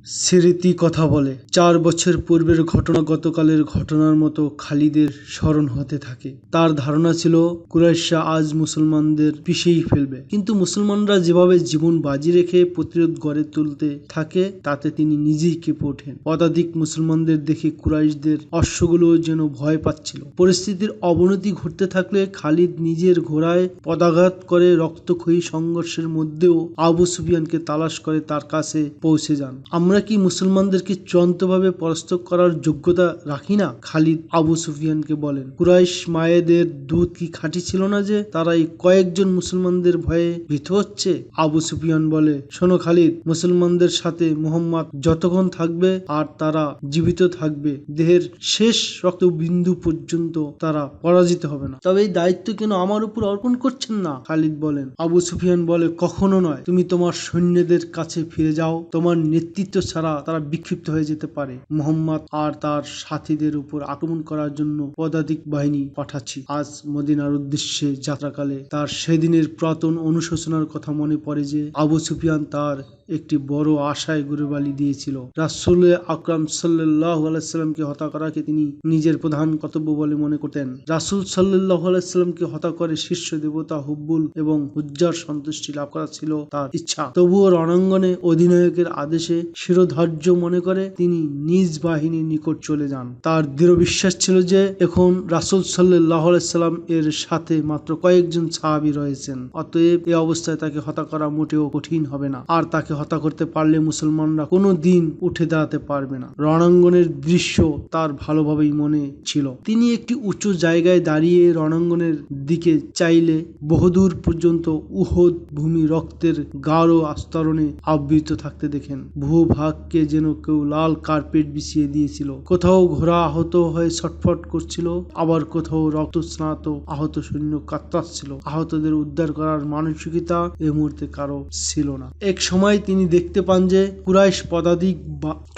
স্মৃতি কথা বলে। ৪ বছর পূর্বের ঘটনা গতকালের ঘটনার মতো খালিদের স্মরণ হতে থাকে। তার ধারণা ছিল কুরাইশরা আজ মুসলমানদের পিষেই ফেলবে, কিন্তু মুসলমানরা যেভাবে জীবন বাজি রেখে প্রতিরোধ গড়ে তুলতে থাকে তাতে তিনি নিজেই কেঁপে ওঠেন। পদাতিক মুসলমানদের দেখে কুরাইশদের অশ্বগুলো যেন ভয় পাচ্ছিল। পরিস্থিতির অবনতি ঘটতে থাকলে খালিদ নিজের ঘোড়ায় পদাঘাত করে রক্তক্ষয়ী সংঘর্ষের মধ্যেও আবু সুফিয়ানকে তালাশ করে তার কাছে পৌঁছে যান। আমরা কি মুসলমানদেরকে চূড়ান্তভাবে পরাস্ত করার যোগ্যতা রাখি না? খালিদ আবু সুফিয়ানকে বলেন। কুরাইশ মায়েদের দুধ কি খাঁটি ছিল না যে তারা এই কয়েকজন মুসলমানদের ভয়ে ভীত হচ্ছে? আবু সুফিয়ান বলে, শোনো খালিদ, মুসলমানদের সাথে মুহাম্মদ যতক্ষণ থাকবে আর তারা জীবিত থাকবে, দেহের শেষ রক্তবিন্দু পর্যন্ত তারা পরাজিত হবে না। তবে এই দায়িত্ব কেন আমার উপর অর্পণ করছেন না? খালিদ বলেন। আবু সুফিয়ান বলে, কখনো নয়। তুমি তোমার সৈন্যদের কাছে ফিরে যাও। তোমার নেতৃত্ব ছাড়া তারা বিক্ষিপ্ত হয়ে যেতে পারে। মুহাম্মদ আর তার সাথীদের উপর আক্রমণ করার জন্য পদাতিক বাহিনী পাঠাচ্ছি। আজ মদিনার উদ্দেশ্যে যাত্রাকালে তার সেদিনের পুরাতন অনুশোচনার কথা মনে পড়ে যে আবু সুফিয়ান তার একটি বড় আশায় গুরবালি দিয়েছিল। রাসূল আকরাম সাল্লাল্লাহু আলাইহি সাল্লামকে হত্যা করাকে তিনি নিজের প্রধান কর্তব্য বলে মনে করতেন। রাসূল সাল্লাল্লাহু আলাইহি সাল্লামকে হত্যা করে শীর্ষ দেবতা হুব্বুল এবং হুজ্জার সন্তুষ্টি লাভ করা ছিল তার ইচ্ছা। তবুও রণাঙ্গনে অধিনায়কের আদেশে শিরোধার্য মনে করে তিনি নিজ বাহিনীর নিকট চলে যান। তার দৃঢ় বিশ্বাস ছিল যে এখন রাসূল সাল্লাল্লাহু আলাইহি সাল্লাম এর সাথে মাত্র কয়েকজন সাহাবী রয়েছেন, অতএব এই অবস্থায় তাকে হত্যা করা মোটেও কঠিন হবে না। আর তাকে হত্যা করতে পারলে মুসলমানরা কোনো দিন উঠে দাঁড়াতে পারবে না। রণাঙ্গনের দৃশ্য তার ভালোভাবেই মনে ছিল। তিনি একটি উঁচু জায়গায় দাঁড়িয়ে রণাঙ্গনের দিকে চাইলে বহুদূর পর্যন্ত উহুদ ভূমি রক্তের গাঢ় আস্তরণে আবৃত থাকতে দেখেন। ভূভাগকে যেন কেউ লাল কার্পেট বিছিয়ে দিয়েছিল। কোথাও ঘোড়া আহত হয়ে ছটফট করছিল, আবার কোথাও রক্তস্নাত আহত সৈন্য কাতরাচ্ছিল। আহতদের উদ্ধার করার মানসিকতা এই মুহূর্তে কারো ছিল না। এক সময় তিনি দেখতে পান যে কুরাইশ পদাতিক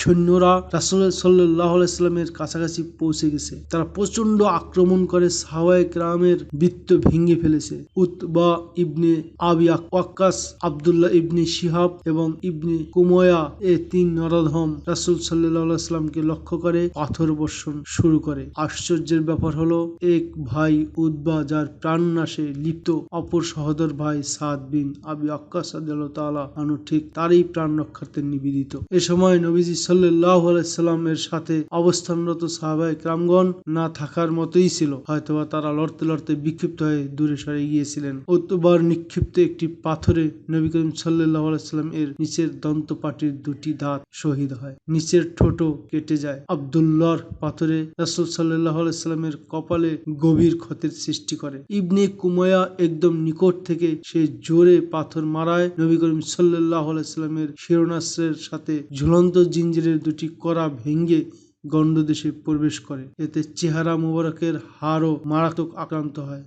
সৈন্যরা রাসূল সাল্লাল্লাহু আলাইহি সাল্লামের কাছাকাছি পৌঁছে গেছে। তারা প্রচন্ড আক্রমণ করে সাহাবায়ে কেরামের বৃত্ত ভেঙে ফেলেছে। উতবা ইবনে আবি ওয়াক্কাস, আব্দুল্লাহ ইবনে শিহাব এবং ইবনে কুমায়া এই তিন নরধম রাসূল সাল্লাল্লাহু আলাইহি সাল্লামকে লক্ষ্য করে পাথর বর্ষণ শুরু করে। আশ্চর্যের ব্যাপার হলো, এক ভাই উতবা যার প্রাণনাশে লিপ্ত, অপর সহোদর ভাই সাদ বিন আবি ওয়াক্কাস রাদিয়াল্লাহু তাআলা আনহু ঠিক তারই প্রাণ রক্ষার্থে নিবেদিত। এ সময় নবীজি সাল্লাল্লাহু আলাইহি সাল্লামের সাথে অবস্থানরত সাহাবায়ে কেরামগণ না থাকার মতোই ছিল। হয়তোবা তারা লড়তে লড়তে বিক্ষিপ্ত হয়ে দূরে সরে গিয়েছিলেন। উতবার নিক্ষিপ্ত একটি পাথরে নবী করিম সাল্লাল্লাহু আলাইহি সাল্লাম এর নিচের দন্তপাটির দুটি দাঁত শহীদ হয়, নিচের ঠোঁটও কেটে যায়। আব্দুল্লাহর পাথরে রাসূল সাল্লাল্লাহু আলাইহি সাল্লামের কপালে গভীর ক্ষতের সৃষ্টি করে। ইবনে কুমায়া একদম নিকট থেকে সে জোরে পাথর মারায় নবী করিম সাল্লাল্লাহু আলাইহি সাল্লামের শিরোনাস্ত্রের সাথে ঝুলন্ত জিঞ্জিরের দুটি কড়া ভেঙে গণ্ডদেশে প্রবেশ করে। এতে চেহারা মুবারকের হাড়ও মারাত্মক আক্রান্ত হয়।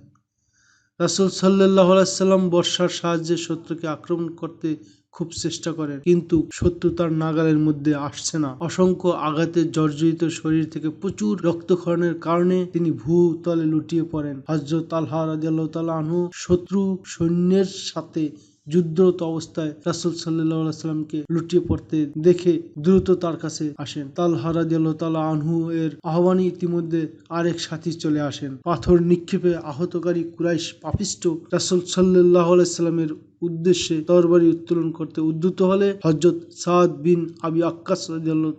রাসূল সাল্লাল্লাহু আলাইহি সাল্লাম বর্শার সাহায্যে শত্রুকে আক্রমণ করতে খুব চেষ্টা করেন, কিন্তু শত্রু তার নাগালের মধ্যে আসছে না। অসংখ্য আঘাতে জর্জরিত শরীর থেকে প্রচুর রক্তক্ষরণের কারণে তিনি ভূতলে লুটিয়ে পড়েন। হযরত তালহা রাদিয়াল্লাহু তাআলা আনহু শত্রু সৈন্যের সাথে যুদ্ধরত অবস্থায় রাসূল সাল্লাল্লাহু আলাইহি সাল্লামকে লুটিয়ে পড়তে দেখে দ্রুত তার কাছে আসেন। তালহা রাদিয়াল্লাহু তাআলা আনহু এর আহ্বানে ইতিমধ্যে আরেক সাথী চলে আসেন। পাথর নিক্ষেপে আহতকারী কুরাইশ পাপিষ্ঠ রাসূল সাল্লাল্লাহু আলাইহি সাল্লামের উদ্দেশ্যে তরবারি উত্তোলন করতে উদ্যত হলে হযরত সাদ বিন আবি ওয়াক্কাস রাদিয়াল্লাহু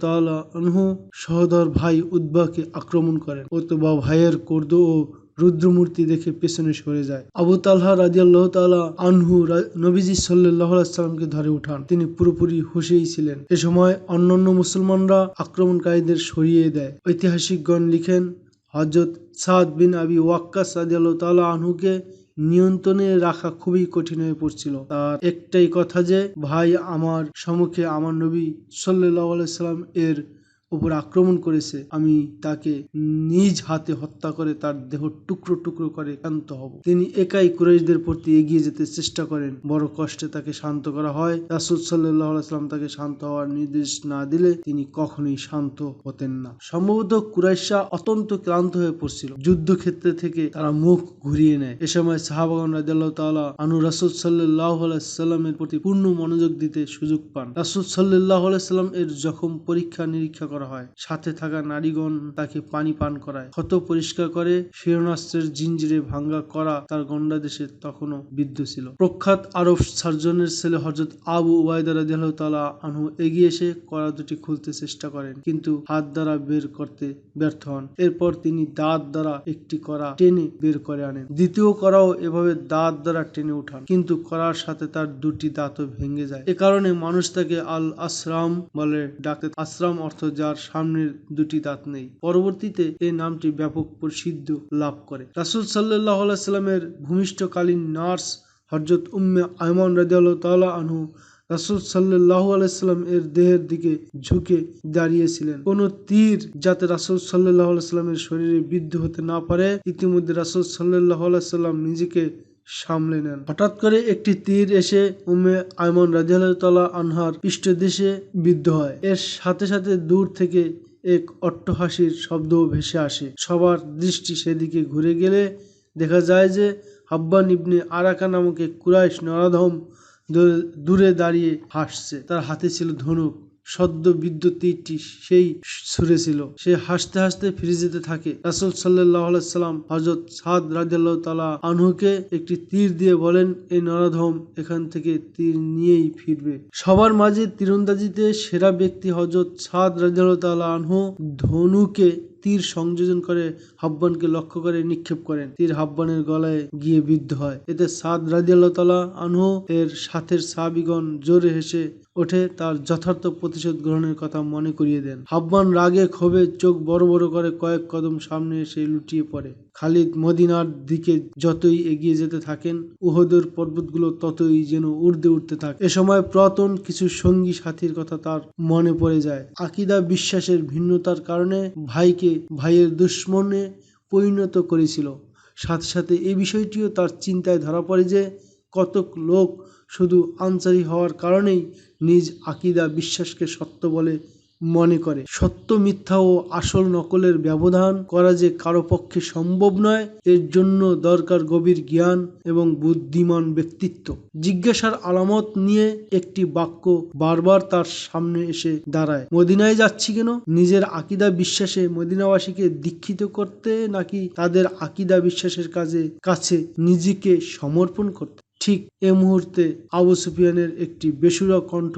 তাআলা আনহু সহোদর ভাই উতবাকে আক্রমণ করেন। উতবা ভাইয়ের ক্রোধ ও রুদ্রমূর্তি দেখে পেছনে সরে যায়। আবু তালহা রাদিয়াল্লাহু তাআলা আনহু নবীজি সাল্লাল্লাহু আলাইহি সাল্লামকে ধরে উঠান। তিনি পুরোপুরি হুঁশেই ছিলেন। এ সময় অন্যান্য মুসলমানরা আক্রমণকারীদের সরিয়ে দেয়। ঐতিহাসিকগণ লিখেন, হযরত সাদ বিন আবি ওয়াক্কাস রাদিয়াল্লাহু তাআলা আনহুকে নিয়ন্ত্রণে রাখা খুবই কঠিন হয়ে পড়ছিল। তার একটাই কথা যে, ভাই আমার সম্মুখে আমার নবী সাল্লাল্লাহু আলাইহি সাল্লাম এর উপর আক্রমণ করেছে, আমি তাকে নিজ হাতে হত্যা করে তার দেহ টুকরো টুকরো করে ক্ষান্ত হব। তিনি একাই কুরাইশদের প্রতি এগিয়ে যেতে চেষ্টা করেন। বড় কষ্টে তাকে শান্ত করা হয়। রাসূল সাল্লাল্লাহু আলাইহি ওয়াসাল্লাম তাকে শান্ত হওয়ার নির্দেশ না দিলে তিনি কখনোই শান্ত হতেন না। সম্ভবত কুরাইশরা অত্যন্ত ক্লান্ত হয়ে পড়ছিল। যুদ্ধক্ষেত্র থেকে তারা মুখ ঘুরিয়ে নেয়। এ সময় সাহাবাগণ রাদিয়াল্লাহু তাআলা আনহু রাসূল সাল্লাল্লাহু আলাইহি ওয়াসাল্লামের প্রতি পূর্ণ মনোযোগ দিতে সুযোগ পান। রাসূল সাল্লাল্লাহু আলাইহি ওয়াসাল্লাম এর যখন পরীক্ষা নিরীক্ষা করা হয়, সাথে থাকা নারীগণ তাকে পানি পান করায়, ক্ষত পরিষ্কার করে, ক্ষেপণাস্ত্রের জিঞ্জিরে ভাঙ্গা করা তার গণ্ডাদেশে তখনও বিদ্ধ ছিল। প্রখ্যাত আরব সার্জনের ছেলে হযরত আবু উবাইদা রাদিয়াল্লাহু তাআলা আনহু এগিয়ে এসে কড়া দুটি খুলতে চেষ্টা করেন, কিন্তু হাত দ্বারা বের করতে ব্যর্থ হন। এরপর তিনি দাঁত দ্বারা একটি কড়া টেনে বের করে আনেন। দ্বিতীয় কড়াও এভাবে দাঁত দ্বারা টেনে উঠান, কিন্তু কড়ার সাথে তার দুটি দাঁতও ভেঙে যায়। এ কারণে মানুষ তাকে আল আসরাম বলে ডাকে। আসরাম অর্থ যার সামনের দুটি দাঁত নেই। পরবর্তীতে এই নামটি ব্যাপক প্রসিদ্ধ লাভ করে। রাসূল সাল্লাল্লাহু আলাইহি ওয়াসাল্লামের ভূমিষ্ঠকালীন নার্স হযরত উম্মে আয়মান রাদিয়াল্লাহু তাআলা আনহু রাসূল সাল্লাল্লাহু আলাইহি ওয়াসাল্লাম এর দেহের দিকে ঝুঁকে দাঁড়িয়েছিলেন, কোন তীর যাতে রাসূল সাল্লাল্লাহু আলাইহি ওয়াসাল্লামের শরীরে বিদ্ধ হতে না পারে। ইতিমধ্যে রাসূল সাল্লাল্লাহু আলাইহি ওয়াসাল্লাম নিজেকে সামলে নেন। হঠাৎ করে একটি তীর এসে উম্মে আয়মান রাদিয়াল্লাহু তাআলা আনহার পৃষ্ঠদেশে বিদ্ধ হয়। এর সাথে সাথে দূর থেকে এক অট্টহাসির শব্দও ভেসে আসে। সবার দৃষ্টি সেদিকে ঘুরে গেলে দেখা যায় যে হাব্বান ইবনে আরাকা নামক এক কুরাইশ নরাধম দূরে দাঁড়িয়ে হাসছে। তার হাতে ছিল ধনুক। সদ্য বিদ্যুৎ তীরটি সেই ছুঁড়েছিল। সে হাসতে হাসতে ফিরে যেতে থাকে। রাসূল সাল্লাল্লাহু আলাইহি ওয়াসাল্লাম হযরত সাদ রাদিয়াল্লাহু তাআলা আনহুকে একটি তীর দিয়ে বলেন, এই নরাধম এখান থেকে তীর নিয়েই ফিরবে। সবার মাঝে তীরন্দাজিতে সেরা ব্যক্তি হযরত সাদ রাদিয়াল্লাহু তাআলা আনহু ধনুকে তীর সংযোজন করে হাব্বানকে লক্ষ্য করে নিক্ষেপ করেন। তীর হাব্বানের গলায় গিয়ে বিদ্ধ হয়। এতে সাদ রাদিয়াল্লাহু তাআলা আনহু এর সাথের সাহাবীগণ জোরে হেসে ওঠে, তার যথার্থ প্রতিশোধ গ্রহণের কথা মনে করিয়ে দেন। হাব্বান রাগে ক্ষোভে চোখ বড় বড় করে কয়েক কদম সামনে এসে লুটিয়ে পড়ে। খালিদ মদিনার দিকে যতই এগিয়ে যেতে থাকেন, উহুদের পর্বতগুলো ততই যেন উড়তে উঠতে থাকে। এ সময় পুরাতন কিছু সঙ্গী সাথীর কথা তার মনে পড়ে যায়। আকীদা বিশ্বাসের ভিন্নতার কারণে ভাইকে ভাইয়ের দুশমনে পরিণত করেছিল। সাথে সাথে এই বিষয়টিও তার চিন্তায় ধরা পড়ে যে কতক লোক শুধু আনসারী হওয়ার কারণেই নিজ আকীদা বিশ্বাসকে সত্য বলে মনে করে। সত্য মিথ্যা ও আসল নকলের ব্যবধান করা যে কারো পক্ষে সম্ভব নয়, এর জন্য দরকার গভীর জ্ঞান এবং বুদ্ধিমান ব্যক্তিত্ব। জিজ্ঞাসার আলামত নিয়ে একটি বাক্য বারবার তার সামনে এসে দাঁড়ায়, মদিনায় যাচ্ছি কেন? নিজের আকীদা বিশ্বাসে মদিনাবাসীকে দীক্ষিত করতে, নাকি তাদের আকীদা বিশ্বাসের কাছে নিজেকে সমর্পণ করতে? ঠিক এ মুহূর্তে আবু সুফিয়ানের একটি বেসুরা কণ্ঠ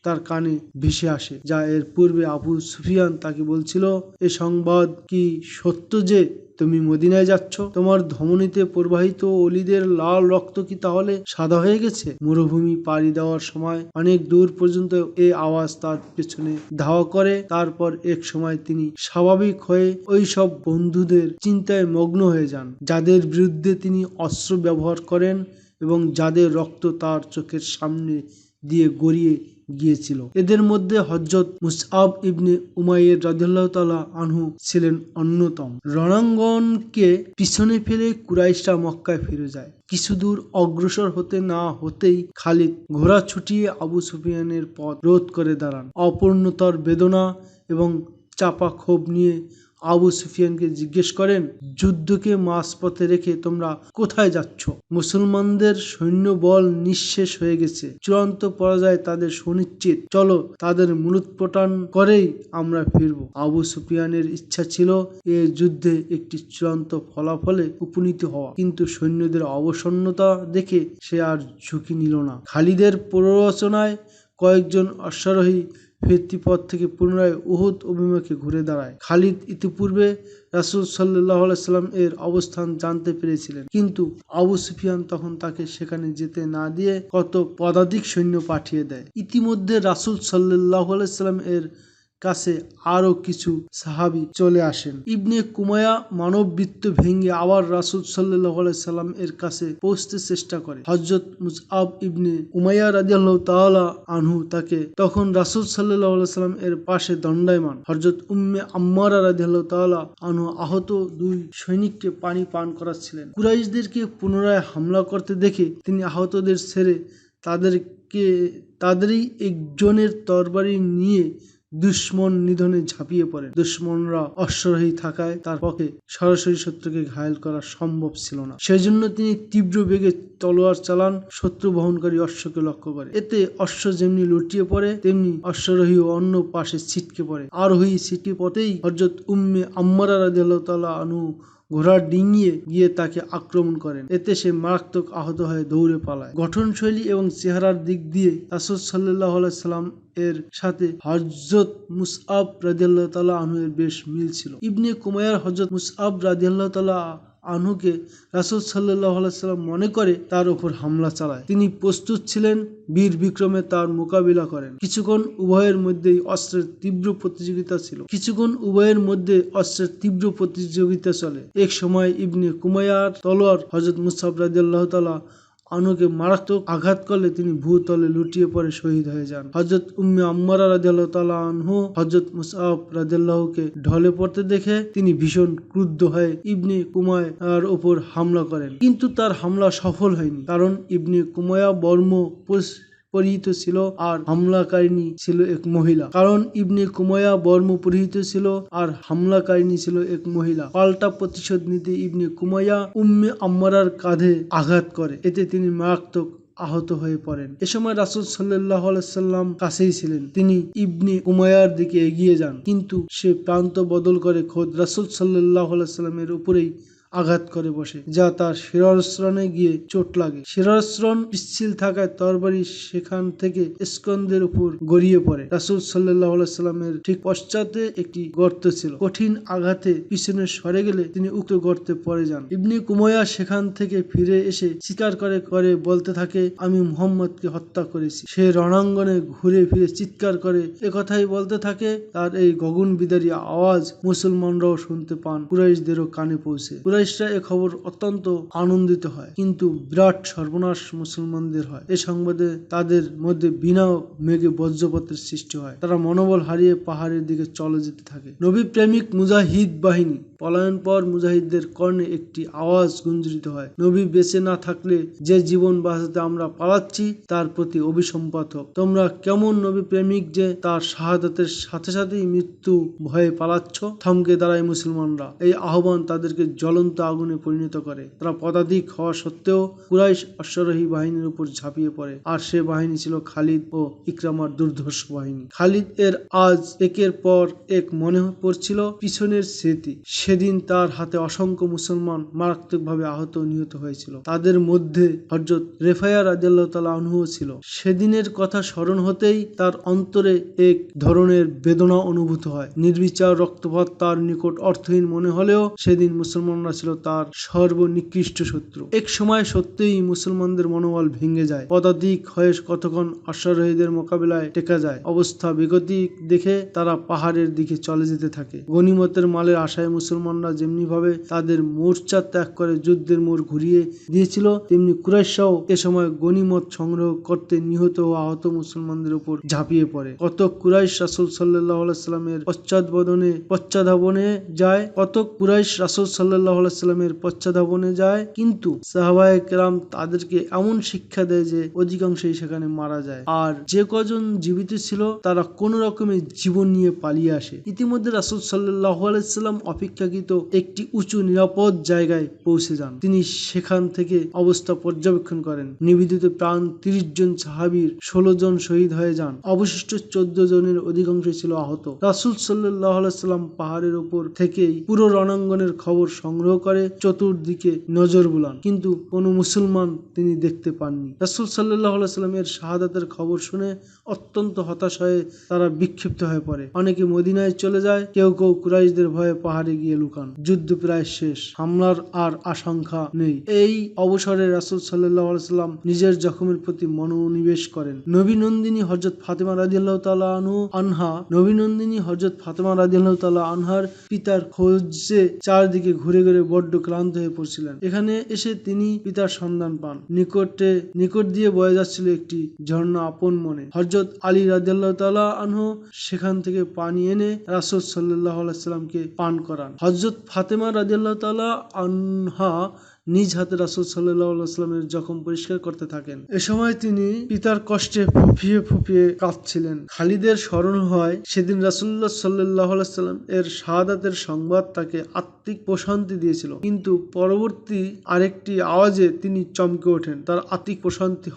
তার কানে ভেসে আসে, যা এর পূর্বে আবু সুফিয়ান তাকে বলছিল, এ সংবাদ কি সত্য যে তুমি মদিনায় যাচ্ছ? তোমার ধমনীতে প্রবাহিত অলিদের লাল রক্ত কি তাহলে সাদা হয়ে গেছে? মরুভূমি পাড়ি দেওয়ার সময় অনেক দূর পর্যন্ত এই আওয়াজ তার পেছনে ধাওয়া করে। তারপর এক সময় তিনি স্বাভাবিক হয়ে ওই সব বন্ধুদের চিন্তায় মগ্ন হয়ে যান, যাদের বিরুদ্ধে তিনি অস্ত্র ব্যবহার করেন এবং যাদের রক্ত তার চোখের সামনে দিয়ে গড়িয়ে গিয়েছিল। এদের মধ্যে হযরত মুসআব ইবনে উমাইর রাদিয়াল্লাহু তাআলা আনহু ছিলেন অন্যতম। রণাঙ্গনকে পিছনে ফেলে কুরাইশরা মক্কায় ফিরে যায়। কিছু দূর অগ্রসর হতে না হতেই খালিদ ঘোড়া ছুটিয়ে আবু সুফিয়ানের পথ রোধ করে দাঁড়ান। অপূর্ণতার বেদনা এবং চাপা ক্ষোভ নিয়ে আবু সুফিয়ানকে জিজ্ঞেস করেন, যুদ্ধকে মাঝপথে রেখে তোমরা কোথায় যাচ্ছ? মুসলমানদের সৈন্যবল নিঃশেষ হয়ে গেছে, চূড়ান্ত পরাজয় তাদের সুনিশ্চিত। চলো তাদের মূলোৎপাটন করেই আমরা ফিরব। আবু সুফিয়ানের ইচ্ছা ছিল এ যুদ্ধে একটি চূড়ান্ত ফলাফলে উপনীত হওয়া, কিন্তু সৈন্যদের অবসন্নতা দেখে সে আর ঝুঁকি নিল না। খালিদের প্ররোচনায় কয়েকজন অশ্বারোহী ফিরতি পথ থেকে পুনরায় উহুদ অভিমুখে ঘুরে দাঁড়ায়। খালিদ ইতিপূর্বে রাসূল সাল্লাল্লাহু আলাইহি ওয়াসাল্লাম এর অবস্থান জানতে পেরেছিলেন, কিন্তু আবু সুফিয়ান তখন তাকে সেখানে যেতে না দিয়ে কত পদাতিক সৈন্য পাঠিয়ে দেয়। ইতিমধ্যে রাসূল সাল্লাল্লাহু আলাইহি ওয়াসাল্লাম এর কাছে আরো কিছু সাহাবী চলে আসেন। ইবনে কুমায়া মানববৃত্ত ভেঙে আবার রাসূল সাল্লাল্লাহু আলাইহি সাল্লাম এর কাছে পৌঁছতে চেষ্টা করে। হযরত মুসআব ইবনে উমাইয়া রাদিয়াল্লাহু তাআলা আনহু তাকে তখন রাসূল সাল্লাল্লাহু আলাইহি সাল্লাম এর পাশে দণ্ডায়মান। হযরত উম্মে আম্মারা রাদিয়াল্লাহু তাআলা আনহু আহত দুই সৈনিককে পানি পান করাচ্ছিলেন। কুরাইশদেরকে পুনরায় হামলা করতে দেখে তিনি আহতদের ছেড়ে তাদেরই একজনের তরবারি নিয়ে দুশমন নিধনে ঝাঁপিয়ে পড়েন। দুশমনরা অশ্বারোহী থাকায় তার পক্ষে সরাসরি শত্রুকে ঘায়েল করা সম্ভব ছিল না। সেজন্য তিনি তীব্র বেগে তলোয়ার চালান শত্রু বহনকারী অশ্বকে লক্ষ্য করে। এতে অশ্ব যেমনি লুটিয়ে পড়ে তেমনি অশ্বারোহী অন্য পাশে ছিটকে পড়ে। আরোহী ছিটকে পড়তেই হযরত উম্মে আম্মারা রাদিয়াল্লাহু তাআলা আনহু ঘোড়া ডিঙিয়ে গিয়ে তাকে আক্রমণ করেন। এতে সে মারাত্মক আহত হয়ে দৌড়ে পালায়। গঠনশৈলী এবং চেহারার দিক দিয়ে রাসূল সাল্লাল্লাহু আলাইহি সাল্লাম এর সাথে হযরত মুসআব রাদিয়াল্লাহু তাআলা আনহু এর বেশ মিল ছিল। ইবনে কুমায়ার হযরত মুসআব রাদিয়াল্লাহু তাআলা আনহুকে রাসূল সাল্লাল্লাহু আলাইহি সাল্লাম মনে করে তার উপর হামলা চালায়। তিনি প্রস্তুত ছিলেন, বীর বিক্রমে তার মোকাবিলা করেন। কিছুক্ষণ উভয়ের মধ্যেই অস্ত্রের তীব্র প্রতিযোগিতা চলে। এক সময় ইবনে কুমায়ার তলোয়ার হযরত মুসআব রাদিয়াল্লাহু তাআলা আনহুকে মারাত্মক আঘাত করলে তিনি ভূতলে লুটিয়ে পড়ে শহীদ হয়ে যান। হযরত উম্মে আম্মারা রাদিয়াল্লাহু তাআলা আনহু হযরত মুসআব রাদিয়াল্লাহুকে ঢলে পড়তে দেখে তিনি ভীষণ ক্রুদ্ধ হয়ে ইবনে কুমায়ার উপর হামলা করেন। কিন্তু তার হামলা সফল হয়নি, কারণ ইবনে কুমায়া বর্ম পরিহিত ছিল আর হামলাকারিণী ছিল এক মহিলা। পাল্টা প্রতিশোধ নিতে ইবনে কুমায়া উম্মে আম্মারার কাঁধে আঘাত করে। এতে তিনি মারাত্মক আহত হয়ে পড়েন। এ সময় রাসূল সাল্লাল্লাহু আলাইহি সাল্লাম কাছেই ছিলেন। তিনি ইবনে উমায়ার দিকে এগিয়ে যান, কিন্তু সে প্রান্ত বদল করে খোদ রাসূল সাল্লাল্লাহু আলাইহি সাল্লামের উপরেই আঘাত করে বসে, যা তার শিরস্ত্রাণে গিয়ে চোট লাগে। শিরস্ত্রাণ পিচ্ছিল থাকায় তরবারি সেখান থেকে স্কন্ধের উপর গড়িয়ে পড়ে। রাসূল সাল্লাল্লাহু আলাইহি সাল্লামের ঠিক পশ্চাতে একটি গর্ত ছিল। কঠিন আঘাতে পিছনে সরে গেলে তিনি উক্ত গর্তে পড়ে যান। ইবনে কুমায়া সেখান থেকে ফিরে এসে চিৎকার করে বলতে থাকে, আমি মুহাম্মদকে হত্যা করেছি। সে রণাঙ্গনে ঘুরে ফিরে চিৎকার করে একথাই বলতে থাকে। তার এই গগনবিদারী আওয়াজ মুসলমানরাও শুনতে পান, কুরাইশদেরও কানে পৌঁছে। কুরাইশরা এ খবর অত্যন্ত আনন্দিত হয়, কিন্তু বিরাট সর্বনাশ মুসলমানদের হয়। এ সংবাদে তাদের মধ্যে বিনা মেঘে বজ্রপাতের সৃষ্টি হয়। তারা মনোবল হারিয়ে পাহাড়ের দিকে চলে যেতে থাকে। নবী প্রেমিক মুজাহিদ বাহিনী পলায়ন পর মুজাহিদদের কর্ণে একটি আওয়াজ গুঞ্জরিত হয়, নবী বেঁচে না থাকলে যে জীবন বাঁচাতে আমরা পালাচ্ছি তার প্রতি অভিসম্পাত হোক। তোমরা কেমন নবী প্রেমিক যে তার শাহাদাতের সাথে সাথেই মৃত্যু ভয়ে পালাচ্ছ। থমকে দাঁড়ায় মুসলমানরা। এই আহ্বান তাদেরকে জ্বলন্ত আগুনে পরিণত করে। তারা পদাতিক হওয়া সত্ত্বেও কুরাইশ অশ্বারোহী বাহিনীর উপর ঝাঁপিয়ে পড়ে। আর সে বাহিনী ছিল খালিদ ও ইকরামার দুর্ধর্ষ বাহিনী। খালিদ এর আজ একের পর এক মনে পড়ছিল পিছনের স্মৃতি। সেদিন তার হাতে অসংখ্য মুসলমান মারাত্মকভাবে আহত নিহত হয়েছিল। তাদের মধ্যে হযরত রেফায়া রাদিয়াল্লাহু তাআলা আনহু ছিল। সেদিনের কথা স্মরণ হতেই তার অন্তরে এক ধরনের বেদনা অনুভূত হয়। নির্বিচার রক্তপাত তার নিকট অর্থহীন মনে হলেও সেদিন মুসলমানরা ছিল তার সর্বনিকৃষ্ট শত্রু। এক সময় সত্যিই মুসলমানদের মনোবল ভেঙে যায়। পদাতিক হয়ে কতক্ষণ অশ্বারোহীদের মোকাবিলায় টেকা যায়। অবস্থা বেগতিক দেখে তারা পাহাড়ের দিকে চলে যেতে থাকে। গনিমতের মালের আশায় মুসলমানরা যেমনি ভাবে তাদের মোর্চা ত্যাগ করে যুদ্ধের মোড় ঘুরিয়ে দিয়েছিল, তেমনি কুরাইশরাও এ সময় গনিমত সংগ্রহ করতে নিহত ও আহত মুসলমানদের উপর ঝাঁপিয়ে পড়ে। কত কুরাইশ রাসূল সাল্লাল্লাহু আলাইহি সাল্লামের পশ্চাদ্ধাবনে যায়, কিন্তু সাহাবায়ে কেরাম তাদেরকে এমন শিক্ষা দেয় যে অধিকাংশই সেখানে মারা যায়। আর যে কজন জীবিত ছিল তারা কোন রকমে জীবন নিয়ে পালিয়ে আসে। ইতিমধ্যে রাসূল সাল্লাল্লাহু আলাইহি সাল্লাম অপেক্ষাকৃত একটি উঁচু নিরাপদ জায়গায় পৌঁছে যান। তিনি সেখান থেকে অবস্থা পর্যবেক্ষণ করেন। নিবেদিত প্রাণ ৩০ জন সাহাবীর ১৬ জন শহীদ হয়ে যান। অবশিষ্ট ১৪ জনের অধিকাংশই ছিল আহত। রাসূল সাল্লাল্লাহু আলাইহি সাল্লাম পাহাড়ের উপর থেকেই পুরো রণাঙ্গনের খবর সংগ্রহ করে চতুর্দিকে নজর বুলান, কিন্তু কোনো মুসলমান তিনি দেখতে পাননি। রাসূল সাল্লাল্লাহু আলাইহি ওয়াসাল্লাম এর শাহাদাতের খবর শুনে অত্যন্ত হতাশ হয়ে তারা বিক্ষিপ্ত হয়ে পড়ে। অনেকে মদিনায় চলে যায়, কেউ কেউ কুরাইশদের ভয়ে পাহাড়ে গিয়ে লুকান। যুদ্ধ প্রায় শেষ, হামলার আর আশঙ্কা নেই। এই অবসরে রাসূল সাল্লাল্লাহু আলাইহি ওয়াসাল্লাম নিজের জখমের প্রতি মনোনিবেশ করেন। নবী নন্দিনী হযরত ফাতেমা রাদিয়াল্লাহু তাআলা আনহার পিতার খোঁজে চারদিকে ঘুরে ঘুরে বড্ড ক্লান্ত হয়ে পড়ছিলেন। এখানে এসে তিনি পিতার সন্ধান পান। নিকট দিয়ে বয়ে যাচ্ছিল একটি ঝর্ণা। আপন মনে হযরত আলী রাদিয়াল্লাহু তাআলা আনহু সেখান থেকে পানি এনে রাসূল সাল্লাল্লাহু আলাইহি ওয়াসাল্লামকে পান করান। হযরত ফাতেমা রাদিয়াল্লাহু তাআলা আনহা নিজ হাতে রাসূল সাল্লাল্লাহু আলাইহি ওয়াসাল্লামের জখম পরিষ্কার করতে থাকেন। এ সময় তিনি পিতার কষ্টে ফুঁপিয়ে ফুঁপিয়ে কাঁদছিলেন। খালিদের স্মরণ হয় সেদিন রাসূলুল্লাহ সাল্লাল্লাহু আলাইহি ওয়াসাল্লাম এর শাহাদাতের সংবাদ তাকে আত্মিক প্রশান্তি দিয়েছিল, কিন্তু পরবর্তী আরেকটি আওয়াজে তিনি চমকে ওঠেন। তার আত্মিক প্রশান্তি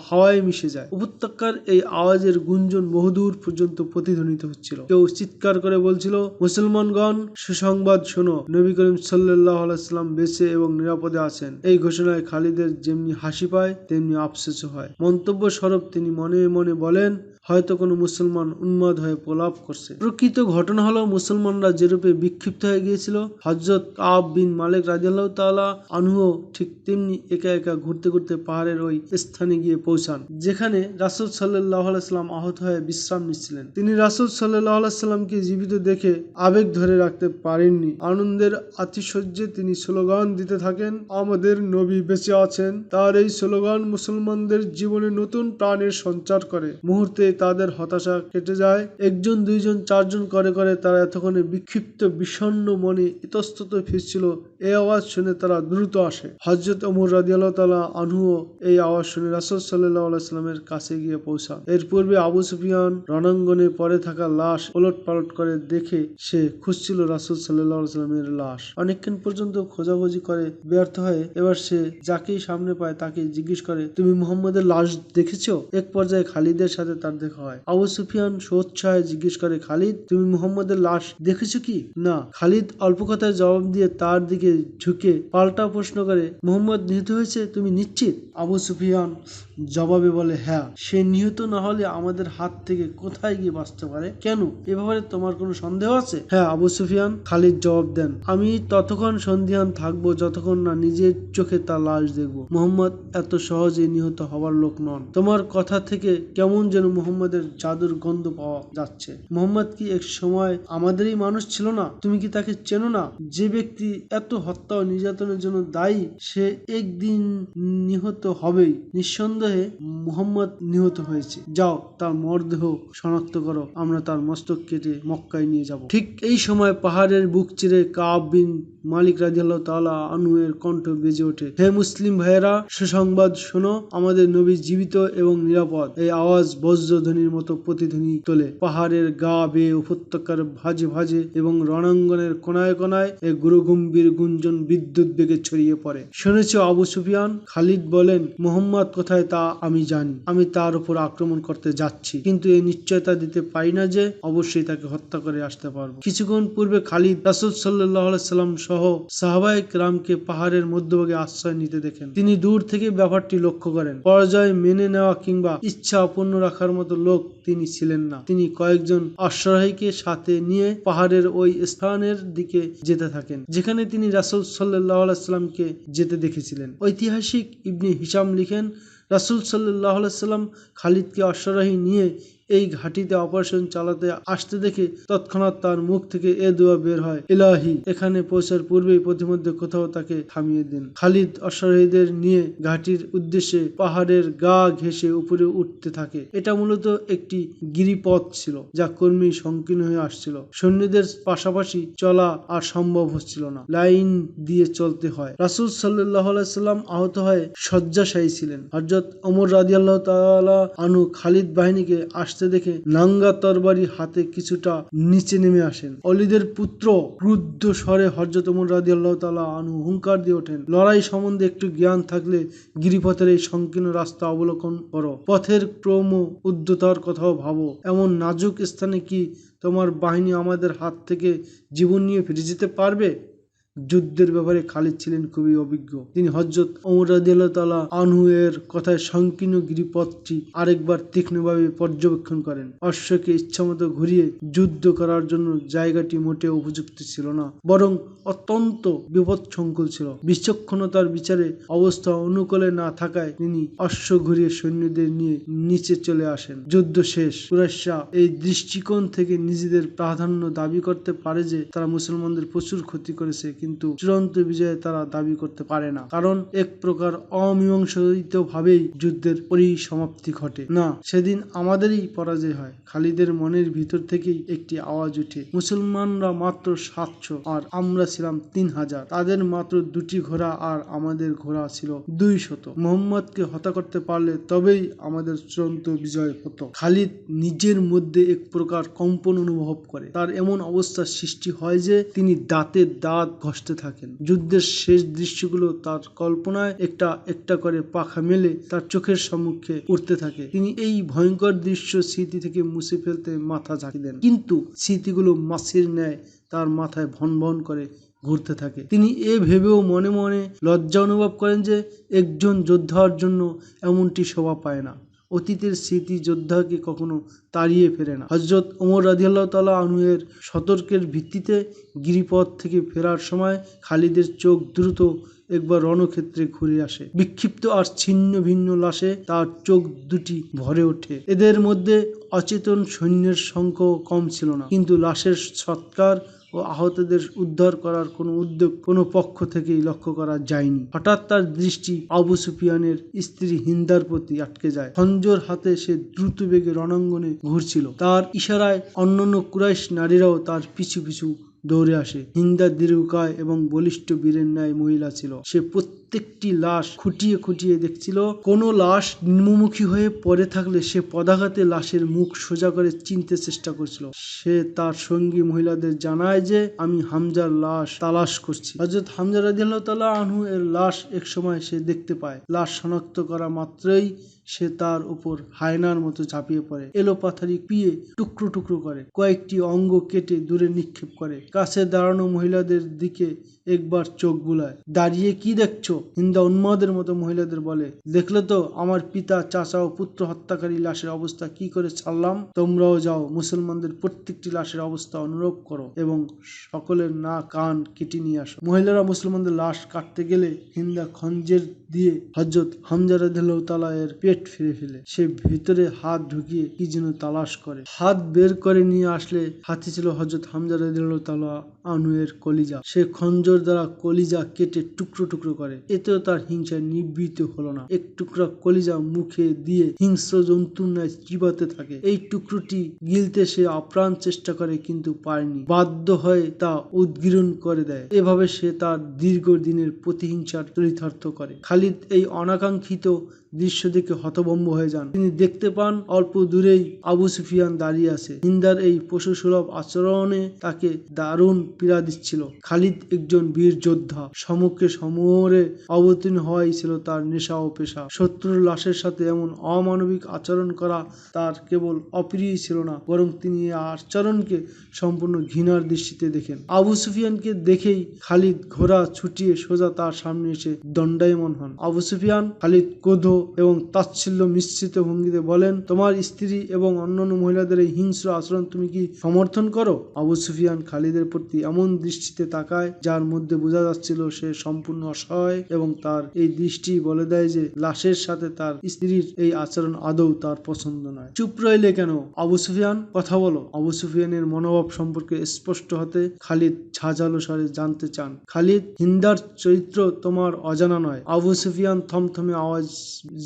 হাওয়ায় মিশে যায়। উপত্যকার এই আওয়াজের গুঞ্জন বহুদূর পর্যন্ত প্রতিধ্বনিত হচ্ছিল। কেউ চিৎকার করে বলছিল, মুসলমানগণ, সুসংবাদ শোনো, নবী করিম সাল্লাল্লাহু আলাইহি ওয়াসাল্লাম বেঁচে এবং নিরাপদে আছেন। এই ঘোষণায় খালিদের যেমনি হাসি পায় তেমনি আফসোস হয়। মন্তব্য স্বরূপ তিনি মনে মনে বলেন, হয়তো কোনো মুসলমান উন্মাদ হয়ে প্রলাপ করছে। প্রকৃত ঘটনা হলো, মুসলমানরা যেরূপে বিক্ষিপ্ত হয়ে গিয়েছিল, হযরত কাব বিন মালিক রাদিয়াল্লাহু তাআলা আনহু ঠিক তেমনি একা একা ঘুরতে ঘুরতে পাহাড়ের ওই স্থানে গিয়ে পৌঁছান যেখানে রাসূল সাল্লাল্লাহু আলাইহি ওয়াসাল্লাম আহত হয়ে বিশ্রাম নিচ্ছিলেন। তিনি রাসূল সাল্লাল্লাহু আলাইহি ওয়াসাল্লামকে জীবিত দেখে আবেগ ধরে রাখতে পারেননি। আনন্দের আতিশয্যে তিনি স্লোগান দিতে থাকেন, আমাদের নবী বেঁচে আছেন। তার এই স্লোগান মুসলমানদের জীবনে নতুন প্রাণের সঞ্চার করে। মুহূর্তে তাদের হতাশা কেটে যায়। একজন, দুইজন, চারজন করে করে তারা এতক্ষণে বিক্ষিপ্ত বিষণ্ণ মনে ইতস্তত ফিরছিল। এই আওয়াজ শুনে তারা দ্রুত আসে। হযরত ওমর রাদিয়াল্লাহু তাআলা আনহু এই আওয়াজ শুনে রাসূল সাল্লাল্লাহু আলাইহি ওয়াসাল্লামের কাছে গিয়ে পৌঁছান। এর পূর্বে আবু সুফিয়ান রণাঙ্গনে পড়ে থাকা লাশ ওলটপালট করে দেখে সে খুঁজছিল রাসূল সাল্লাল্লাহু আলাইহি ওয়াসাল্লামের লাশ। অনেকক্ষণ পর্যন্ত খোঁজাখুঁজি করে ব্যর্থ হয়ে এবার সে যাকেই সামনে পায় তাকে জিজ্ঞেস করে, তুমি মুহাম্মদের লাশ দেখেছো? এক পর্যায়ে খালিদের সাথে তার দেখা হয়। আবু সুফিয়ান সোৎসাহে জিজ্ঞেস করে, খালিদ, তুমি মুহাম্মদের লাশ দেখেছো কি? না। খালিদ অল্প কথায় জবাব দিয়ে তার দিকে ঝুঁকে পাল্টা প্রশ্ন করে, মুহাম্মদ নিহত হয়েছে তুমি নিশ্চিত? আবু সুফিয়ান জবাবে বলে, হ্যাঁ। সে নিহত না হলে আমাদের হাত থেকে কোথায় গিয়ে বাঁচতে পারে? কেন, এ ব্যাপারে তোমার কোনো সন্দেহ আছে? হ্যাঁ আবু সুফিয়ান, খালিদ জবাব দেন, আমি ততক্ষণ সন্দিহান থাকবো যতক্ষণ না নিজের চোখে তার লাশ দেখবো। মুহাম্মদ এত সহজে নিহত হবার লোক নন। তোমার কথা থেকে কেমন যেন মুহাম্মদের জাদুর গন্ধ পাওয়া যাচ্ছে। মুহাম্মদ কি এক সময় আমাদেরই মানুষ ছিল না? তুমি কি তাকে চেনো না? যে ব্যক্তি এত হত্যা ও নির্যাতনের জন্য দায়ী, সে একদিন নিহত হবেই। নিঃসন্দেহে মুহাম্মদ নিহত হয়েছে। যাও, তার মরদেহ শনাক্ত করো, আমরা তার মস্তক কেটে মক্কায় নিয়ে যাব। ঠিক এই সময় পাহাড়ের বুক চিরে কাব বিন মালিক রাদিয়াল্লাহু তাআলা আনহু এর কণ্ঠ বেজে ওঠে, হে মুসলিম ভাইয়েরা, সুসংবাদ শোনো, আমাদের নবী জীবিত এবং নিরাপদ। এই আওয়াজ বজ্রধ্বনির মতো প্রতিধ্বনি তোলে। পাহাড়ের গা বেয়ে, উপত্যকার ভাঁজে ভাঁজে এবং রণাঙ্গনের কোনায় কোনায় এই গুরুগম্ভীর গুঞ্জন বিদ্যুৎ বেগে ছড়িয়ে পড়ে। শুনেছো আবু সুফিয়ান? খালিদ বলেন, মুহাম্মদ কোথায় তা আমি জানি। আমি তার উপর আক্রমণ করতে যাচ্ছি, কিন্তু এই নিশ্চয়তা দিতে পারি না যে অবশ্যই তাকে হত্যা করে আসতে পারবো। কিছুক্ষণ পূর্বে খালিদ রাসূল সাল্লাল্লাহু আলাইহি ওয়াসাল্লাম সহ সাহাবায়ে কেরামকে পাহাড়ের মধ্যভাগে আশ্রয় নিতে দেখেন। তিনি দূর থেকে ব্যাপারটি লক্ষ্য করেন। পরাজয় মেনে নেওয়া কিংবা ইচ্ছা অপূর্ণ রাখার মতো লোক তিনি ছিলেন না। তিনি কয়েকজন অশ্বারোহীকে সাথে নিয়ে পাহাড়ের ওই স্থানের দিকে যেতে থাকেন যেখানে তিনি রাসূল সাল্লাল্লাহু আলাইহি ওয়াসাল্লামকে যেতে দেখেছিলেন। ঐতিহাসিক ইবনে হিশাম লিখেন, রাসূল সাল্লাল্লাহু আলাইহি ওয়াসাল্লাম খালিদকে অশ্বারোহী নিয়ে এই ঘাটিতে অপারেশন চালাতে আসতে দেখে তৎক্ষণাৎ তার মুখ থেকে এ দোয়া বের হয়, ইলাহি, এখানে পৌঁছার পূর্বেই প্রতিমধ্যে কোথাও তাকে থামিয়ে দিন। খালিদ অশ্বারোহীদের নিয়ে ঘাটির উদ্দেশ্যে পাহাড়ের গা ঘেঁষে উপরে উঠতে থাকে। এটা মূলত একটি গিরিপথ ছিল যা ক্রমেই সংকীর্ণ হয়ে আসছিল। সৈন্যদের পাশাপাশি চলা আর সম্ভব হচ্ছিল না, লাইন দিয়ে চলতে হয়। রাসূল সাল্লাল্লাহু আলাইহি ওয়াসাল্লাম আহত হয়ে শয্যাশায়ী ছিলেন। হযরত ওমর রাদিয়াল্লাহু তাআলা আনহু খালিদ বাহিনীকে আসতে দেখে নাঙ্গা তরবারি হাতে কিছুটা নিচে নেমে আসেন। অলিদের পুত্র ক্রুদ্ধ স্বরে হযরত ওমর রাদিয়াল্লাহু তাআলা আনহু হুঙ্কার দিয়ে ওঠেন, লড়াই সম্বন্ধে একটু জ্ঞান থাকলে গিরিপথের এই সংকীর্ণ রাস্তা অবলোকন করো। পথের ক্রম উদ্ধতার কথাও ভাবো। এমন নাজুক স্থানে কি তোমার বাহিনী আমাদের হাত থেকে জীবন নিয়ে ফিরে যেতে পারবে? যুদ্ধের ব্যাপারে খালিদ ছিলেন খুবই অভিজ্ঞ। তিনি হযরত ওমর রাদিয়াল্লাহু তাআলা আনহু এর কথায় সংকীর্ণ গিরিপথটি আরেকবার তীক্ষ্ণভাবে পর্যবেক্ষণ করেন। অশ্বকে ইচ্ছামতো ঘুরিয়ে যুদ্ধ করার জন্য জায়গাটি মোটেও উপযুক্ত ছিল না, বরং অত্যন্ত বিপদসংকুল ছিল। বিচক্ষণতার বিচারে অবস্থা অনুকূলে না থাকায় তিনি অশ্ব ঘুরিয়ে সৈন্যদের নিয়ে নিচে চলে আসেন। যুদ্ধ শেষ। কুরাইশরা এই দৃষ্টিকোণ থেকে নিজেদের প্রাধান্য দাবি করতে পারে যে তারা মুসলমানদের প্রচুর ক্ষতি করেছে, কিন্তু চূড়ান্ত বিজয়ে তারা দাবি করতে পারে না, কারণ এক প্রকার অমীমাংসিত ভাবেই যুদ্ধের পরিসমাপ্তি ঘটে। না, সেদিন আমাদেরই পরাজয় হয়। খালিদের মনের ভিতর থেকেই একটি আওয়াজ উঠে, মুসলমানরা মাত্র 700 আর আমরা ছিলাম 3000। তাদের মাত্র 2টি ঘোড়া আর আমাদের ঘোড়া ছিল 200। মোহাম্মদকে হত্যা করতে পারলে তবেই আমাদের চূড়ান্ত বিজয় হতো। খালিদ নিজের মধ্যে এক প্রকার কম্পন অনুভব করে। তার এমন অবস্থার সৃষ্টি হয় যে তিনি দাঁতে দাঁত ঘষতে থাকেন। যুদ্ধের শেষ দৃশ্যগুলো তার কল্পনায় একটা একটা করে পাখা মেলে তার চোখের সম্মুখে উঠতে থাকে। তিনি এই ভয়ঙ্কর দৃশ্য স্মৃতি থেকে মুছে ফেলতে মাথা ঝাঁকি দেন, কিন্তু স্মৃতিগুলো মাছের ন্যায় তার মাথায় ভন ভন করে ঘুরতে থাকে। তিনি এ ভেবেও মনে মনে লজ্জা অনুভব করেন যে একজন যোদ্ধার জন্য এমনটি শোভা পায় না। অতীতের স্মৃতি যোদ্ধাকে কখনো তাড়িয়ে ফেরে না। হযরত ওমর রাদিয়াল্লাহু তাআলা আনহু এর সতর্কের ভিত্তিতে গিরিপথ থেকে ফেরার সময় খালিদের চোখ দ্রুত একবার রণক্ষেত্রে ঘুরে আসে। বিক্ষিপ্ত আর ছিন্ন ভিন্ন লাশে তার চোখ দুটি ভরে ওঠে। এদের মধ্যে অচেতন সৈন্যের সংখ্যাও কম ছিল না, কিন্তু লাশের সৎকার ও আহতদের উদ্ধার করার কোনো উদ্যোগ কোনো পক্ষ থেকেই লক্ষ্য করা যায়নি। হঠাৎ তার দৃষ্টি আবু সুফিয়ানের স্ত্রী হিন্দার প্রতি আটকে যায়। খঞ্জর হাতে সে দ্রুত বেগে রণাঙ্গনে ঘুরছিল। তার ইশারায় অন্যান্য কুরাইশ নারীরাও তার পিছু পিছু দৌড়ে আসে। হিন্দা দীর্ঘকায় এবং বলিষ্ঠ বীরের ন্যায় মহিলা ছিল। সে প্রত্যেকটি লাশ খুঁটিয়ে খুঁটিয়ে দেখছিল। কোনো লাশ নিম্নমুখী হয়ে পড়ে থাকলে সে পদাঘাতে লাশের মুখ সোজা করে চিনতে চেষ্টা করছিল। সে তার সঙ্গী মহিলাদের জানায় যে আমি হামজার লাশ তালাশ করছি। হযরত হামজা রাদিয়াল্লাহু তাআলা আনহু এর লাশ একসময় সে দেখতে পায়। লাশ শনাক্ত করা মাত্রই সে তার উপর হায়নার মতো ঝাঁপিয়ে পড়ে, এলোপাথারি পিয়ে টুকরো টুকরো করে, কয়েকটি অঙ্গ কেটে দূরে নিক্ষেপ করে। কাছে দাঁড়ানো মহিলাদের দিকে একবার চোখ বুলায়। দাঁড়িয়ে কি দেখছো? হিন্দা উন্মাদের মতো মহিলাদের বলে, দেখলে তো আমার পিতা, চাচা ও পুত্র হত্যাকারী লাশের অবস্থা কি করে ছাড়লাম। তোমরাও যাও, মুসলমানদের প্রত্যেকটি লাশের অবস্থা অনুরূপ করো এবং সকলের নাক কান কেটে নিয়ে আসো। মহিলারা মুসলমানদের লাশ কাটতে গেলে হিন্দা খঞ্জের দিয়ে হযরত হামজা রাদিয়াল্লাহু তাআলা এর পেট ফিরে ফেলে। সে ভিতরে হাত ঢুকিয়ে কি যেন তালাশ করে। হাত বের করে নিয়ে আসলে হাতে ছিল হযরত হামজা রাদিয়াল্লাহু তাআলা আনহু এর কলিজা। সে খঞ্জর দ্বারা কলিজা কেটে টুকরো টুকরো করে। এতেও তার হিংসায় নিবৃত্ত হলো না। এক টুকরা কলিজা মুখে দিয়ে হিংস্র জন্তুর ন্যায় চিবাতে থাকে। এই টুকরোটি গিলতে সে আপ্রাণ চেষ্টা করে, কিন্তু পারেনি। বাধ্য হয়ে তা উদ্গীরণ করে দেয়। এভাবে সে তার দীর্ঘ দিনের প্রতিহিংসার চরিতার্থ করে। খালিদ এই অনাকাঙ্ক্ষিত দৃশ্য দেখে হতভম্ব হয়ে যান। তিনি দেখতে পান অল্প দূরেই আবু সুফিয়ান দাঁড়িয়ে আছে। হিন্দার এই পশুসুলভ আচরণে তাকে দারুণ পীড়া দিচ্ছিল। খালিদ একজন বীর যোদ্ধা। সমুখে সমরে অবতীর্ণ হওয়াই ছিল তার নেশা ও পেশা। শত্রুর লাশের সাথে এমন অমানবিক আচরণ করা তার কেবল অপ্রিয়ই ছিল না, বরং তিনি এই আচরণকে সম্পূর্ণ ঘৃণার দৃষ্টিতে দেখেন। আবু সুফিয়ানকে দেখেই খালিদ ঘোড়া ছুটিয়ে সোজা তার সামনে এসে দণ্ডায়মান হন। আবু সুফিয়ান খালিদ ক্রোধ এবং তাচ্ছিল্য মিশ্রিত ভঙ্গিতে বলেন, তোমার স্ত্রী এবং অন্যান্য মহিলাদের এই হিংস্র আচরণ তুমি কি সমর্থন করো? আবু সুফিয়ান খালিদের প্রতি এমন দৃষ্টিতে তাকায় যার মধ্যে বোঝা যাচ্ছিল সে সম্পূর্ণ অসহায়, এবং তার এই দৃষ্টি বলে দেয় যে লাশের সাথে তার স্ত্রীর এই আচরণ আদৌ তার পছন্দ নয়। চুপ রইলে কেন আবু সুফিয়ান, কথা বলো। আবু সুফিয়ানের মনোভাব সম্পর্কে স্পষ্ট হতে খালিদ ঝাঁঝালো স্বরে জানতে চান, খালিদ, হিন্দার চরিত্র তোমার অজানা নয়। আবু সুফিয়ান থমথমে আওয়াজ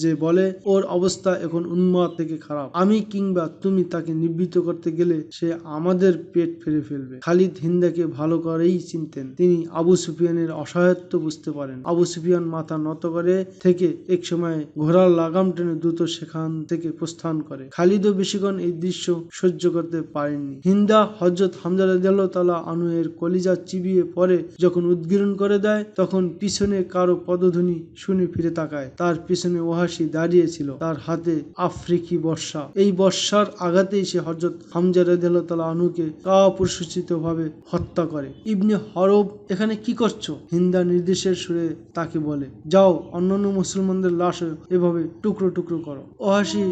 যে বলে, ওর অবস্থা এখন উন্মাদ থেকে খারাপ। আমি কিংবা তুমি তাকে নিবৃত্ত করতে গেলে সে আমাদের পেট ফেরে ফেলবে। খালিদ হিন্দাকে ভালো করেই চিনতেন। তিনি আবু সুফিয়ানের অসহায়ত্ব বুঝতে পারেন। আবু সুফিয়ান মাথা নত করে থেকে এক সময় ঘোড়ার লাগাম টেনে দ্রুত সেখান থেকে প্রস্থান করে। খালিদও বেশিক্ষণ এই দৃশ্য সহ্য করতে পারেননি। হিন্দা হযরত হামজা রাদিয়াল্লাহু তাআলা আনহু এর কলিজা চিবিয়ে পরে যখন উদ্গীরণ করে দেয়, তখন পিছনে কারো পদধ্বনি শুনে ফিরে তাকায়। তার পিছনে ওহাসি দাঁড়িয়েছিল, তার হাতে আফ্রিকি বর্ষা। এই বর্ষার আঘাতেই সে হযরত হামজা রাদিয়াল্লাহু তাআলা আনহুকে কাপুরুষোচিত ভাবে হত্যা করে। ইবনে হরব, এখানে কি করছো? হিন্দা নির্দেশের সুরে তাকে বলে, যাও অন্যান্য মুসলমানদের লাশ এভাবে টুকরো টুকরো করো। ওহাসি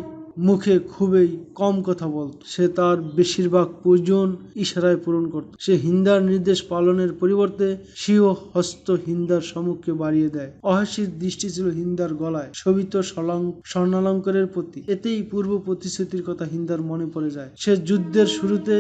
মুখে খুবই কম কথা বলত, সে তার বেশিরভাগ প্রয়োজন ইশারায় পূরণ করত। সে হিন্দার নির্দেশ পালনের পরিবর্তে স্বীয় হস্ত হিন্দার সম্মুখে বাড়িয়ে দেয়। ওহাসির দৃষ্টি ছিল হিন্দার গলায় শোভিত স্বর্ণালঙ্কারের প্রতি। এতেই পূর্ব প্রতিশ্রুতির কথা হিন্দার মনে পড়ে যায়। সে যুদ্ধের শুরুতে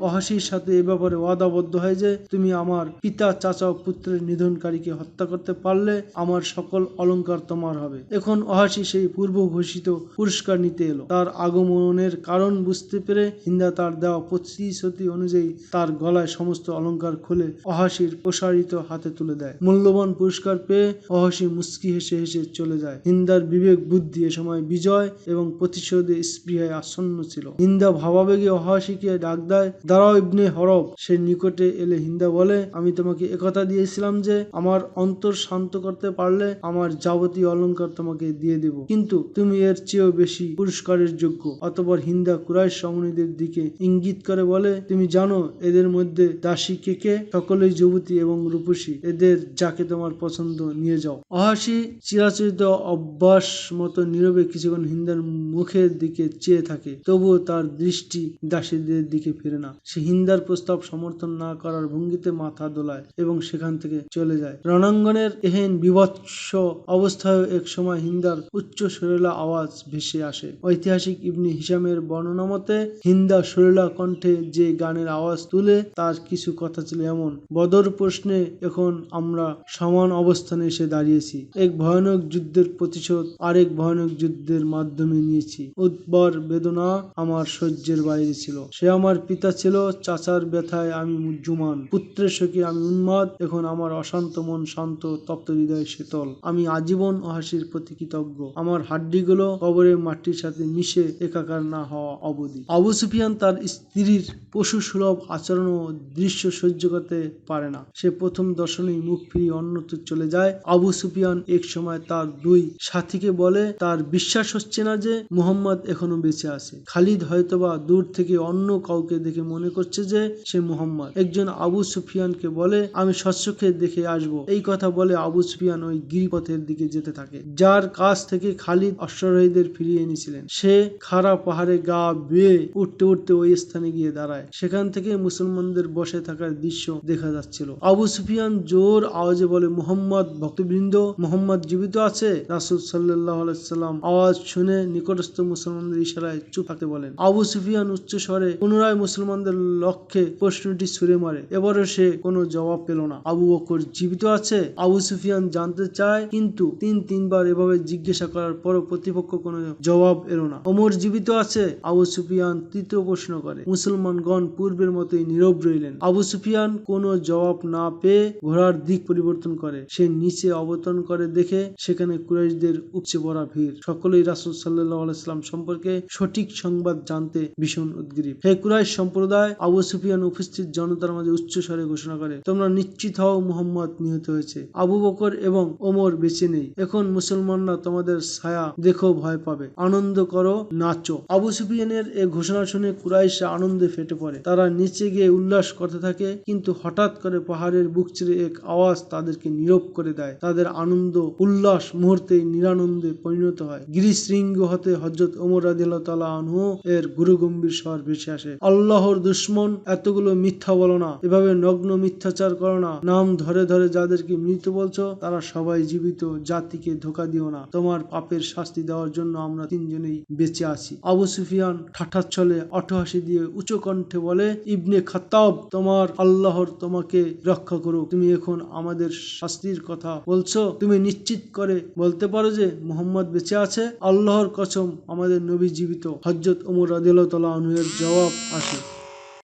ওহাসির সাথে এ ব্যাপারে ওয়াদাবদ্ধ হয় যে, তুমি আমার পিতা, চাচা ও পুত্রের নিধনকারীকে হত্যা করতে পারলে আমার সকল অলঙ্কার তোমার হবে। এখন ওহাসি সেই পূর্ব ঘোষিত পুরস্কার নিতে এলো। তার আগমনের কারণ বুঝতে পেরে হিন্দা তার দেওয়া প্রতিশ্রুতি অনুযায়ী তার গলায় সমস্ত অলঙ্কার খুলে ওহাসির প্রসারিত হাতে তুলে দেয়। মূল্যবান পুরস্কার পেয়ে ওহাসি মুচকি হেসে হেসে চলে যায়। হিন্দার বিবেক বুদ্ধি এ সময় বিজয় এবং প্রতিশোধের স্পৃহায় আসন্ন ছিল। হিন্দা ভাবাবেগে ওহাসিকে ডাক দেয়, দাঁড়াও ইবনে হরব। সে নিকটে এলে হিন্দা বলে, আমি তোমাকে একথা দিয়েছিলাম যে আমার অন্তর শান্ত করতে পারলে আমার যাবতীয় অলঙ্কার তোমাকে দিয়ে দেব, কিন্তু তুমি এর চেয়েও বেশি পুরস্কারের যোগ্য। অতঃপর হিন্দা কুরাইশ রমণীদের দিকে ইঙ্গিত করে বলে, তুমি জানো এদের মধ্যে দাসী কে কে? সকলেই যুবতী এবং রূপসী, এদের যাকে তোমার পছন্দ নিয়ে যাও। ওহাসি চিরাচরিত অভ্যাস মতো নীরবে কিছুক্ষণ হিন্দার মুখের দিকে চেয়ে থাকে, তবুও তার দৃষ্টি দাসীদের দিকে ফিরে না। সে হিন্দার প্রস্তাব সমর্থন না করার ভঙ্গিতে মাথা দোলায় এবং সেখান থেকে চলে যায়। রণাঙ্গনের এহেন বিভৎস অবস্থায় এক সময় হিন্দার উচ্চ সুরেলা আওয়াজ ভেসে আসে। ঐতিহাসিক ইবনে হিশামের বর্ণনা মতে হিন্দা সুরেলা কণ্ঠে যে গানের আওয়াজ তুলে তার কিছু কথা ছিল এমন, বদর প্রশ্নে এখন আমরা সমান অবস্থানে এসে দাঁড়িয়েছি। এক ভয়ানক যুদ্ধের প্রতিশোধ আরেক ভয়ানক যুদ্ধের মাধ্যমে নিয়েছি। উদ্বার বেদনা আমার সহ্যের বাইরে ছিল। সে আমার পিতা ছিল, চাচার ব্যথায় আমি জুমান, পুত্রের শোকে আমি উন্মাদ। এখন আমার অশান্ত মন শান্ত, তপ্ত হৃদয় শীতল। আমি আজীবন ওহাসির প্রতি কৃতজ্ঞ। আমার হাড্ডিগুলো কবরের মাটির সাথে মিশে একাকার না হওয়া অবধি। আবু সুফিয়ান তার স্ত্রীর পশু সুলভ আচরণ ও দৃশ্য সহ্য করতে পারে না। সে প্রথম দর্শনেই মুখ ফিরিয়ে অন্যত্র চলে যায়। আবু সুফিয়ান এক সময় তার দুই সাথীকে বলে, তার বিশ্বাস হচ্ছে না যে মুহাম্মদ এখনো বেঁচে আছে। খালিদ হয়তোবা দূর থেকে অন্য কাউকে দেখে মনে করছে যে সে মুহাম্মদ। একজন আবু সুফিয়ানকে বলে, আমি স্বচক্ষে দেখে আসবো। এই কথা বলে আবু সুফিয়ান ওই গিরিপথের দিকে যেতে থাকে যার কাছ থেকে খালিদ অশ্বারোহীদের ফিরিয়ে এনেছিলেন। সে খাড়া পাহাড়ে গা বেয়ে উঠতে উঠতে ওই স্থানে গিয়ে দাঁড়ায়। সেখান থেকে মুসলমানদের বসে থাকার দৃশ্য দেখা যাচ্ছিল। আবু সুফিয়ান জোর আওয়াজে বলে, মুহাম্মদ ভক্তবৃন্দ, মুহাম্মদ জীবিত আছে? রাসূল সাল্লাল্লাহু আলাইহি সাল্লাম আওয়াজ শুনে নিকটস্থ মুসলমানদের ইশারায় চুপ থাকতে বলেন। আবু সুফিয়ান উচ্চ স্বরে পুনরায় মুসলমানদের লক্ষ্যে প্রশ্নটি ছুড়ে মারে। এবারও সে কোনো জবাব পেল না। আবু বকর জীবিত আছে? আবু সুফিয়ান জানতে চায়, কিন্তু তিনবার এভাবে জিজ্ঞাসা করার পরও প্রতিপক্ষ কোনো জবাব এলো না। ওমর জীবিত আছে? আবু সুফিয়ান তৃতীয় প্রশ্ন করে। মুসলমানগণ পূর্বের মতোই নীরব রইলেন। আবু সুফিয়ান কোনো জবাব না পেয়ে ঘোড়ার দিক পরিবর্তন করে। সে নিচে অবতরণ করে দেখে সেখানে কুরাইশদের উপচে পড়া ভিড়। সকলেই রাসূল সাল্লাল্লাহু আলাইহি সাল্লাম সম্পর্কে সঠিক সংবাদ জানতে ভীষণ উদ্গ্রীব। হে কুরাইশ সম্প্রদায়, আবু সুফিয়ান উপস্থিত জনতার মাঝে উচ্চ স্বরে ঘোষণা করে, তোমরা নিশ্চিত হও মুহাম্মদ নিহত হয়েছে। আবু বকর এবং ওমর বেঁচে নেই। এখন মুসলমানরা তোমাদের ছায়া দেখো ভয় পাবে। আনন্দ করো, নাচো। আবু সুফিয়ানের এ ঘোষণা শুনে কুরাইশরা আনন্দে ফেটে পড়ে। তারা নিচে গিয়ে উল্লাস করতে থাকে, কিন্তু হঠাৎ করে পাহাড়ের বুক চিরে এক আওয়াজ তাদেরকে নীরব করে দেয়। তাদের আনন্দ উল্লাস মুহূর্তেই নিরানন্দে পরিণত হয়। গিরিশৃঙ্গ হতে হযরত ওমর রাদিয়াল্লাহু তাআলা আনহু এর গুরুগম্ভীর স্বর ভেসে আসে, আল্লাহর দুশমন, এতগুলো মিথ্যা বলো না, এভাবে নগ্ন মিথ্যাচার করো না। নাম ধরে ধরে যাদেরকে মৃত বলছো তারা সবাই জীবিত। জাতিকে ধোঁকা দিও না। তোমার পাপের শাস্তি দেওয়ার জন্য আমরা তিনজনেই বেঁচে আছি। আবু সুফিয়ান ঠাট্টার ছলে অট্টহাসি দিয়ে উচ্চ কণ্ঠে বলে, ইবনে খাত্তাব, তোমার আল্লাহর তোমাকে রক্ষা করুক। তুমি এখন আমাদের শাস্তির কথা বলছো? তুমি নিশ্চিত করে বলতে পারো যে মুহাম্মদ বেঁচে আছে? আল্লাহর কসম, আমাদের নবী জীবিত। হযরত ওমর রাদিয়াল্লাহু তাআলা আনহু এর জবাব আসে,